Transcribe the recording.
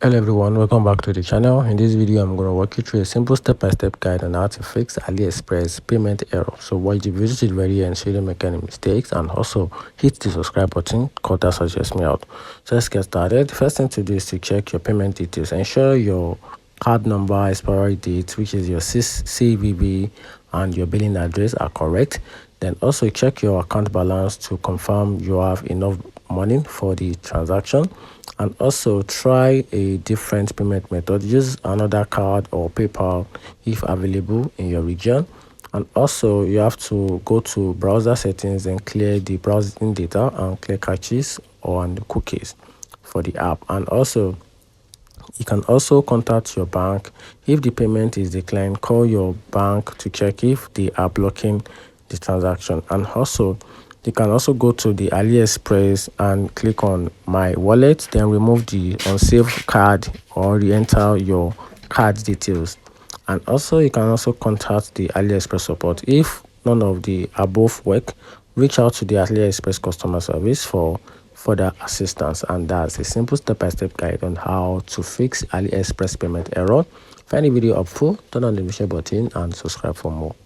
Hello everyone, welcome back to the channel. In this video I'm going to walk you through a simple step-by-step guide on how to fix AliExpress payment error. So watch the video till very end so you don't make any mistakes, and also hit the subscribe button because that suggests me out. So let's get started. The first thing to do is to check your payment details. Ensure your card number, expiry date, which is your CVV, and your billing address are correct. Then also check your account balance to confirm you have enough money for the transaction, and also try a different payment method. Use another card or PayPal if available in your region. And also you have to go to browser settings and clear the browsing data and clear caches or cookies for the app. And also you can also contact your bank. If the payment is declined, call your bank to check if they are blocking the transaction. And also you can also go to the AliExpress and click on my wallet, then remove the unsaved card or re-enter your card details. And also you can also contact the AliExpress support. If none of the above work, reach out to the AliExpress customer service for further assistance. And that's a simple step-by-step guide on how to fix AliExpress payment error. Find the video helpful, turn on the share button and subscribe for more.